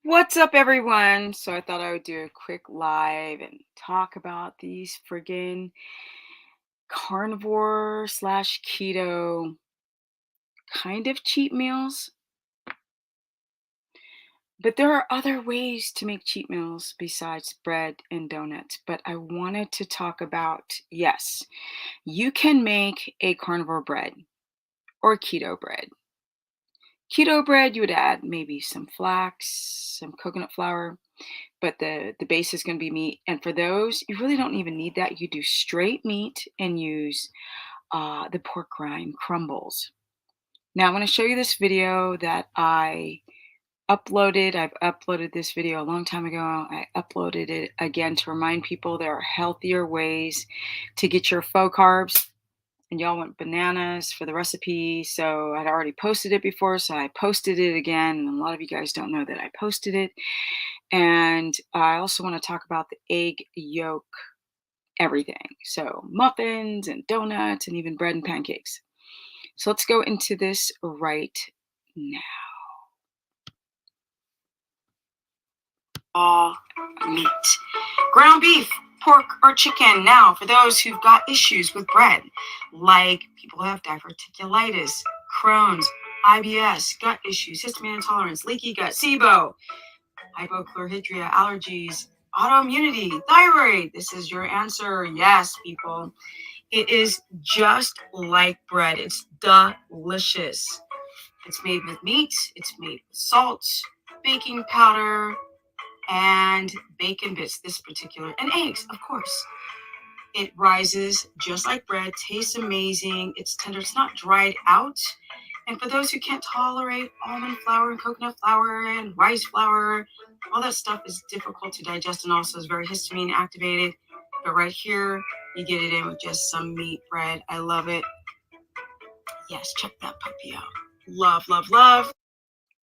What's up, everyone? So I thought I would do a quick live and talk about these friggin' carnivore slash keto kind of cheat meals. But there are other ways to make cheat meals besides bread and donuts. But I wanted to talk about, yes, you can make a carnivore bread or keto bread. Keto bread, you would add maybe some flax, some coconut flour, but the base is going to be meat. And for those, you really don't even need that. You do straight meat and use the pork rind crumbles. Now I'm going to show you this video that I uploaded. I've uploaded this video a long time ago. I uploaded it again to remind people there are healthier ways to get your faux carbs. And y'all went bananas for the recipe. So I'd already posted it before, so I posted it again. And a lot of you guys don't know that I posted it. And I also want to talk about the egg yolk everything. So muffins and donuts and even bread and pancakes. So let's go into this right now. All meat. Ground beef, pork, or chicken. Now, for those who've got issues with bread, like people who have diverticulitis, Crohn's, IBS, gut issues, histamine intolerance, leaky gut, SIBO, hypochlorhydria, allergies, autoimmunity, thyroid. This is your answer. Yes, people. It is just like bread. It's delicious. It's made with meat. It's made with salt, baking powder, and bacon bits, this particular, and eggs, of course. It rises just like bread, tastes amazing. It's tender. It's not dried out. And for those who can't tolerate almond flour and coconut flour and rice flour, all that stuff is difficult to digest and also is very histamine activated. But right here, you get it in with just some meat bread. I love it. Yes, check that puppy out. Love, love, love.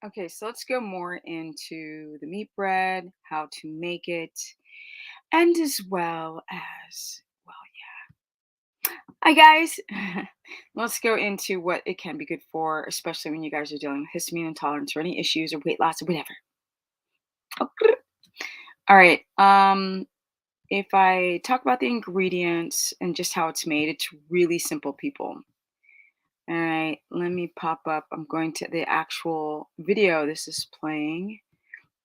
Okay, so let's go more into the meat bread, how to make it, and as well as, well, hi guys. Let's go into what it can be good for, especially when you guys are dealing with histamine intolerance or any issues or weight loss or whatever. Okay. All right. If I talk about the ingredients and just how it's made, it's really simple, people. All right, let me pop up. I'm going to the actual video this is playing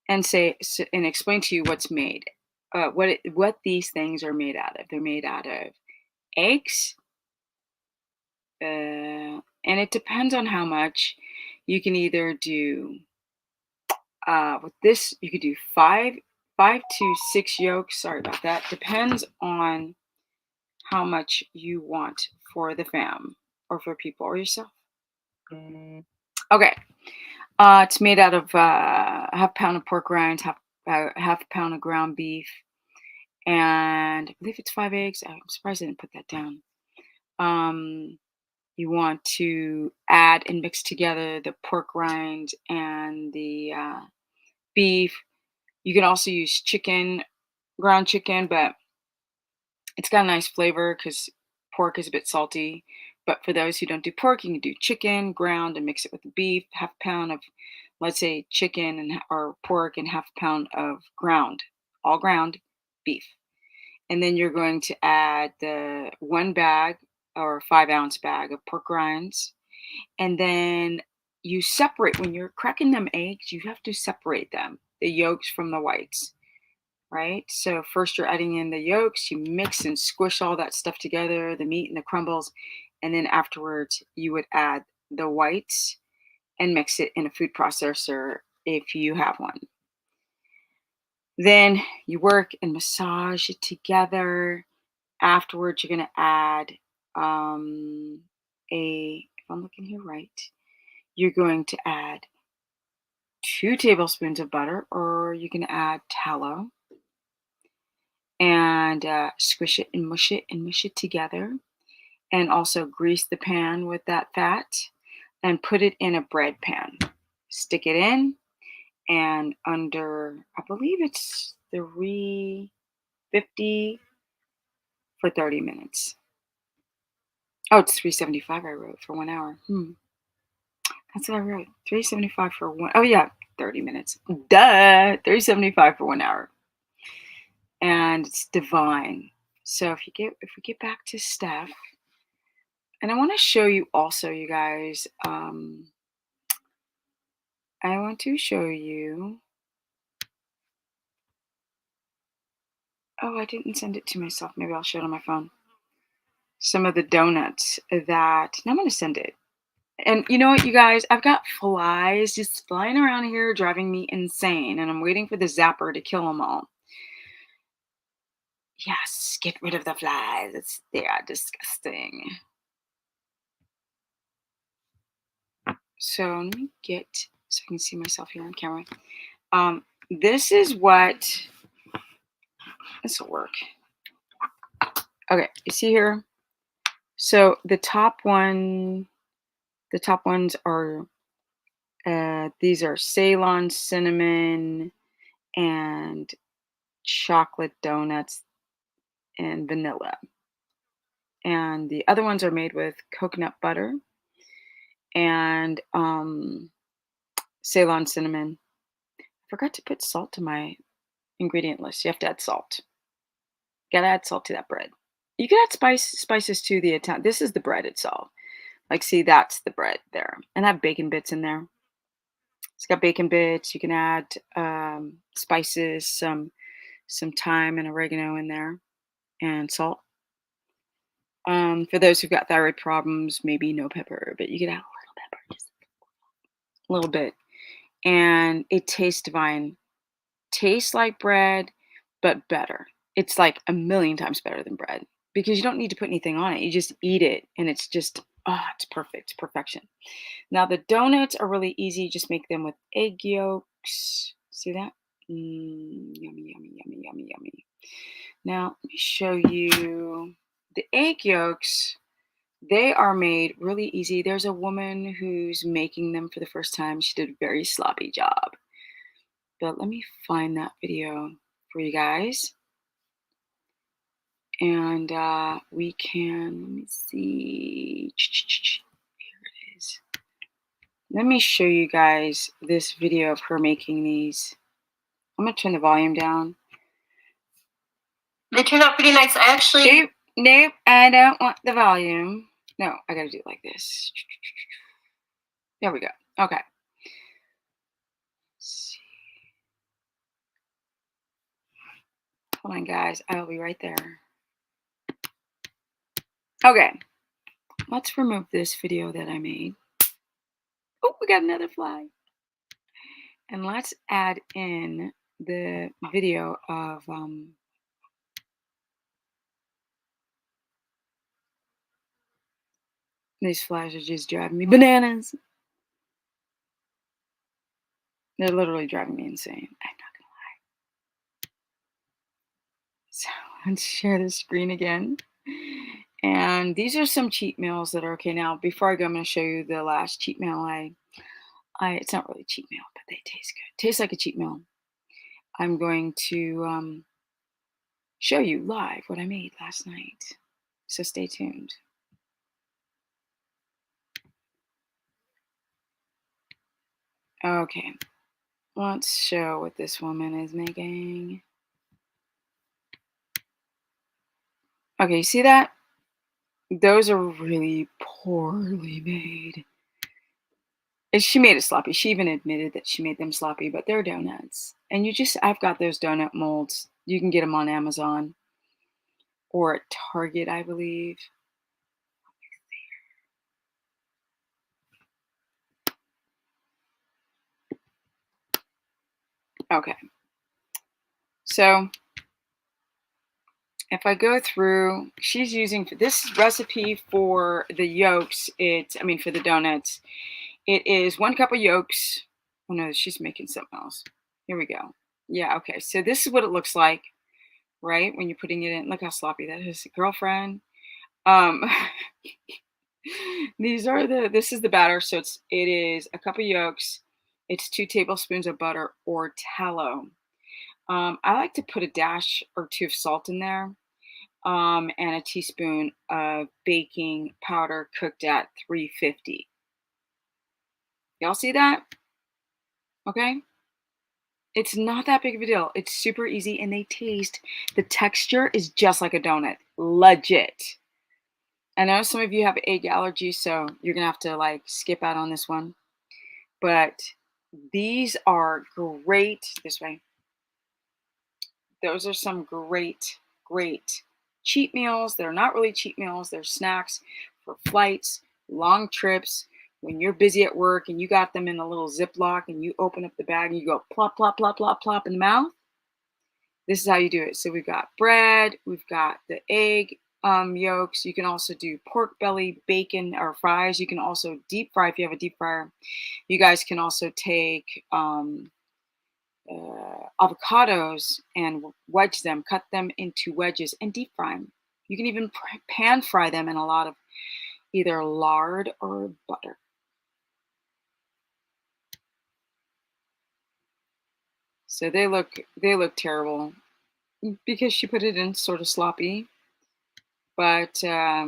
and and explain to you what's made. What these things are made out of. They're made out of eggs, and it depends on how much. You can either do with this. You could do five to six yolks. Sorry about that. Depends on how much you want for the fam or for people or yourself. Okay. It's made out of half pound of pork rinds, half pound of ground beef, and I believe it's 5 eggs. I'm surprised I didn't put that down. You want to add and mix together the pork rind and the beef. You can also use chicken, ground chicken, but it's got a nice flavor because pork is a bit salty. But for those who don't do pork, you can do chicken, ground, and mix it with the beef. Half a pound of, let's say, chicken or pork, and half a pound of ground, all ground beef. And then you're going to add the 1 bag or 5-ounce bag of pork rinds. And then you separate, when you're cracking them eggs, you have to separate them, the yolks from the whites, right? So first you're adding in the yolks, you mix and squish all that stuff together, the meat and the crumbles. And then afterwards, you would add the whites and mix it in a food processor if you have one. Then you work and massage it together. Afterwards, you're going to add if I'm looking here right, you're going to add 2 tablespoons of butter, or you can add tallow, and squish it and mush it together. And also grease the pan with that fat and put it in a bread pan. Stick it in, and under, I believe it's 350 for 30 minutes. Oh, it's 375 I wrote for 1 hour. That's what I wrote. 375 for one. Oh yeah, 30 minutes. Duh, $3.75 for 1 hour. And it's divine. So if we get back to Steph, and I want to show you also, you guys, I want to show you. Oh, I didn't send it to myself. Maybe I'll show it on my phone. Some of the donuts that, and I'm going to send it. And you know what, you guys? I've got flies just flying around here driving me insane. And I'm waiting for the zapper to kill them all. Yes, get rid of the flies. They are disgusting. So let me get, so I can see myself here on camera. This is what, this will work. Okay, you see here? So the top ones are, these are Ceylon cinnamon and chocolate donuts and vanilla. And the other ones are made with coconut butter and Ceylon cinnamon. I forgot to put salt to my ingredient list. You have to add salt. Gotta add salt to that bread. You can add spices to the Italian. This is the bread itself. Like, see, that's the bread there. And I have bacon bits in there. It's got bacon bits. You can add spices, some thyme and oregano in there, and salt. For those who've got thyroid problems, maybe no pepper, but you can add a little pepper, just a little bit. And it tastes divine. Tastes like bread, but better. It's like a million times better than bread because you don't need to put anything on it. You just eat it, and it's just, it's perfect. It's perfection. Now, the donuts are really easy. Just make them with egg yolks. See that? Yummy, yummy, yummy, yummy, yummy. Now, let me show you the egg yolks. They are made really easy. There's a woman who's making them for the first time. She did a very sloppy job. But let me find that video for you guys. And we can, let me see. Here it is. Let me show you guys this video of her making these. I'm going to turn the volume down. They turned out pretty nice. I actually... Nope, I don't want the volume. No, I got to do it like this. There we go. Okay. Let's see. Hold on, guys. I'll be right there. Okay. Let's remove this video that I made. Oh, we got another fly. And let's add in the video of these flies are just driving me bananas. They're literally driving me insane. I'm not gonna lie. So let's share the screen again. And these are some cheat meals that are okay. Now, before I go, I'm going to show you the last cheat meal. It's not really a cheat meal, but they taste good. Tastes like a cheat meal. I'm going to show you live what I made last night. So stay tuned. Okay, let's show what this woman is making. Okay, you see that? Those are really poorly made. And she made it sloppy. She even admitted that she made them sloppy, but they're donuts. And I've got those donut molds. You can get them on Amazon or at Target, I believe. Okay. So if I go through, she's using this recipe for the yolks. For the donuts, it is 1 cup of yolks. Oh no, she's making something else. Here we go. Yeah, okay. So this is what it looks like, right? When you're putting it in. Look how sloppy that is, girlfriend. This is the batter. So it is a cup of yolks. It's 2 tablespoons of butter or tallow. I like to put a dash or 2 of salt in there. And a teaspoon of baking powder cooked at 350. Y'all see that? Okay. It's not that big of a deal. It's super easy and they taste, the texture is just like a donut. Legit. I know some of you have egg allergies, so you're gonna have to like skip out on this one. But these are great. This way. Those are some great, great cheat meals. They're not really cheat meals, they're snacks for flights, long trips. When you're busy at work and you got them in a little ziplock and you open up the bag and you go plop, plop, plop, plop, plop in the mouth. This is how you do it. So we've got bread, we've got the egg yolks. You can also do pork belly, bacon, or fries. You can also deep fry if you have a deep fryer. You guys can also take avocados and wedge them, cut them into wedges, and deep fry them. You can even pan fry them in a lot of either lard or butter. So they look terrible because she put it in sort of sloppy. But let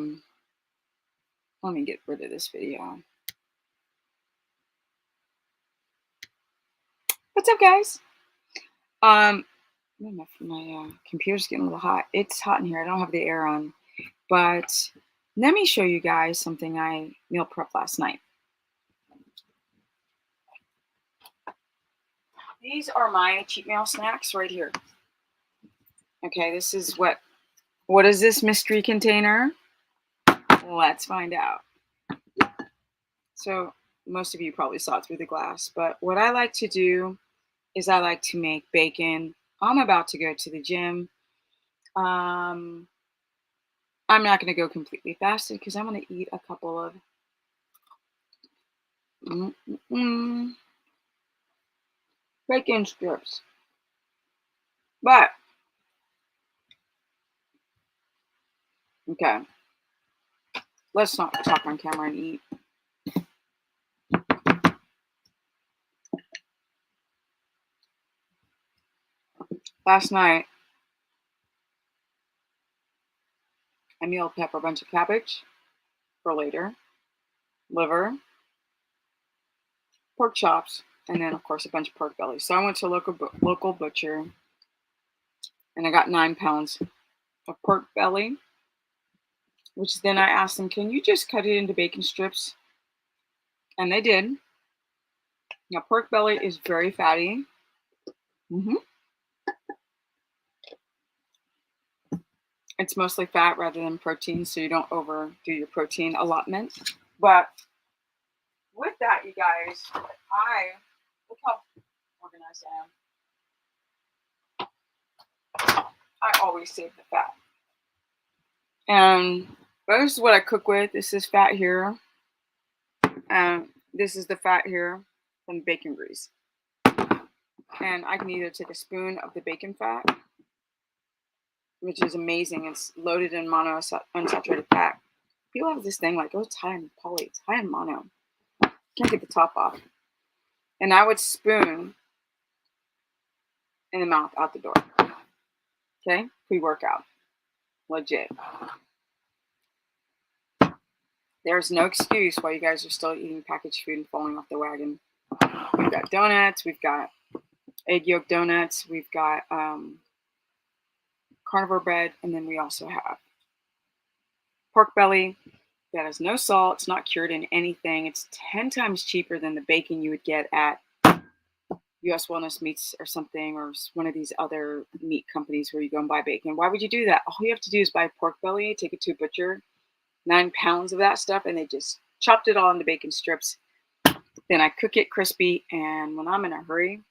me get rid of this video. What's up, guys? My computer's getting a little hot. It's hot in here. I don't have the air on. But let me show you guys something I meal prepped last night. These are my cheat meal snacks right here. Okay, this is what is this mystery container? Let's find out. So most of you probably saw it through the glass, but what I like to do is I like to make bacon. I'm about to go to the gym. I'm not going to go completely fasted because I'm going to eat a couple of bacon strips. But, okay, let's not talk on camera and eat. Last night, I meal prepped a bunch of cabbage for later, liver, pork chops, and then, of course, a bunch of pork belly. So I went to a local butcher, and I got 9 pounds of pork belly, which then I asked them, can you just cut it into bacon strips? And they did. Now, pork belly is very fatty. It's mostly fat rather than protein, so you don't overdo your protein allotment. But with that, you guys, look how organized I am. I always save the fat. And this is what I cook with. This is fat here. And this is the fat here from bacon grease. And I can either take a spoon of the bacon fat, which is amazing. It's loaded in monounsaturated fat. People have this thing like, oh, it's high in poly, it's high in mono. Can't get the top off. And I would spoon in the mouth out the door. Okay? Pre-workout. Legit. There's no excuse why you guys are still eating packaged food and falling off the wagon. We've got donuts. We've got egg yolk donuts. We've got carnivore bread. And then we also have pork belly that has no salt. It's not cured in anything. It's 10 times cheaper than the bacon you would get at US Wellness Meats or something, or one of these other meat companies where you go and buy bacon. Why would you do that? All you have to do is buy pork belly, take it to a butcher, 9 pounds of that stuff, and they just chopped it all into bacon strips. Then I cook it crispy, and when I'm in a hurry,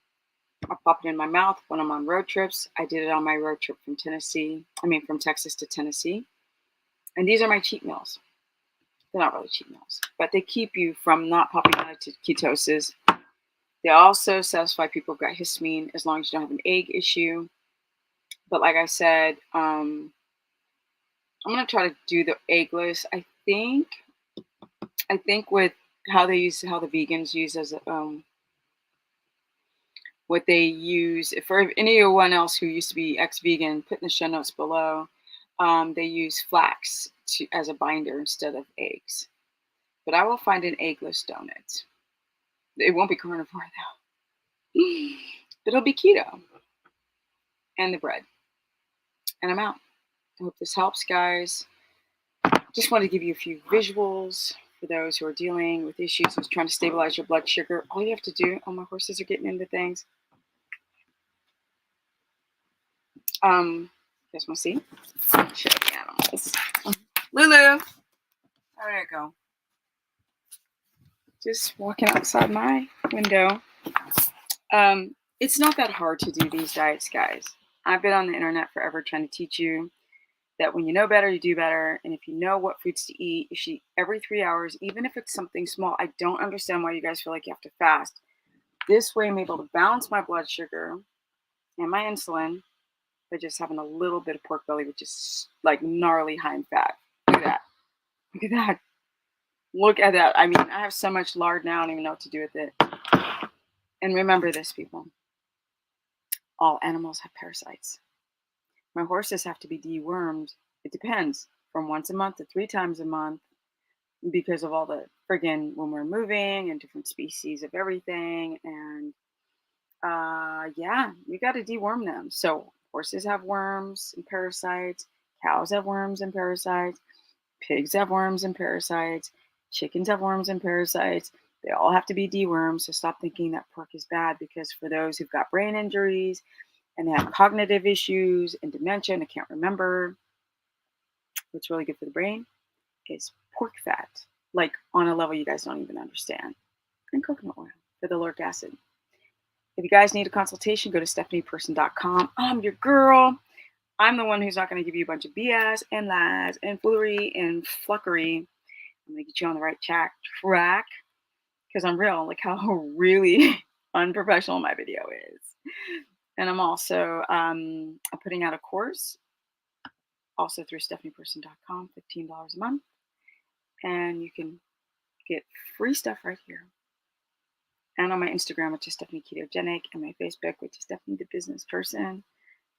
I pop it in my mouth. When I'm on road trips, I did it on my road trip from Texas to Tennessee. And these are my cheat meals. They're not really cheat meals, but they keep you from not popping out into ketosis. They also satisfy people who've got histamine as long as you don't have an egg issue. But like I said, I'm going to try to do the eggless. I think with how the vegans use as what they use, for anyone else who used to be ex-vegan, put in the show notes below, they use flax as a binder instead of eggs. But I will find an eggless donut. It won't be carnivore though. But it'll be keto. And the bread. And I'm out. I hope this helps, guys. Just want to give you a few visuals for those who are dealing with issues with trying to stabilize your blood sugar. All you have to do, oh, my horses are getting into things. You guys want to see? Show the animals. Lulu. Oh, there you go. Just walking outside my window. It's not that hard to do these diets, guys. I've been on the internet forever trying to teach you that when you know better, you do better. And if you know what foods to eat, you should eat every 3 hours, even if it's something small. I don't understand why you guys feel like you have to fast. This way I'm able to balance my blood sugar and my insulin by just having a little bit of pork belly, which is like gnarly high in fat. Look at that. Look at that. Look at that. I mean, I have so much lard now, I don't even know what to do with it. And remember this, people. All animals have parasites. My horses have to be dewormed. It depends, from once a month to 3 times a month, because of all the friggin' when we're moving and different species of everything. And yeah, we got to deworm them. So horses have worms and parasites. Cows have worms and parasites. Pigs have worms and parasites. Chickens have worms and parasites. They all have to be dewormed. So stop thinking that pork is bad, because for those who've got brain injuries and they have cognitive issues and dementia and I can't remember, what's really good for the brain is pork fat, like on a level you guys don't even understand, and coconut oil for the lauric acid. If you guys need a consultation, go to stephanieperson.com. I'm your girl. I'm the one who's not going to give you a bunch of BS and lies and foolery and fluckery. I'm going to get you on the right track because I'm real. Like how really unprofessional my video is. And I'm also putting out a course also through stephanieperson.com, $15 a month. And you can get free stuff right here. And on my Instagram, which is Stephanie Ketogenic, and my Facebook, which is Stephanie the Business Person.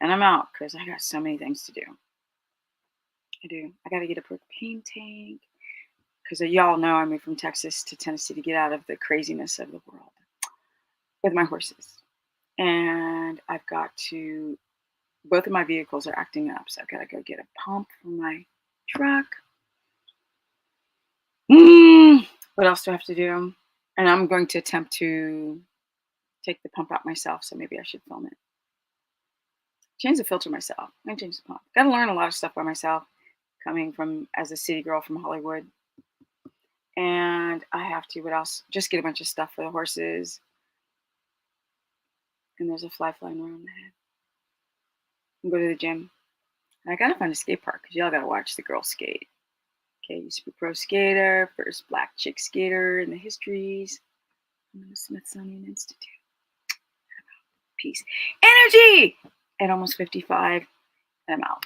And I'm out because I got so many things to do. I do. I got to get a propane tank because y'all know I moved from Texas to Tennessee to get out of the craziness of the world with my horses. And I've got to, both of my vehicles are acting up. So I've got to go get a pump for my truck. What else do I have to do? And I'm going to attempt to take the pump out myself. So maybe I should film it. Change the filter myself. I change the pump. Got to learn a lot of stuff by myself, coming from as a city girl from Hollywood. And I have to, what else? Just get a bunch of stuff for the horses. And there's a fly flying around the head. And go to the gym. And I got to find a skate park because y'all got to watch the girls skate. Okay, used to be pro skater, first black chick skater in the histories. I'm in the Smithsonian Institute. Peace. Energy! At almost 55, and I'm out.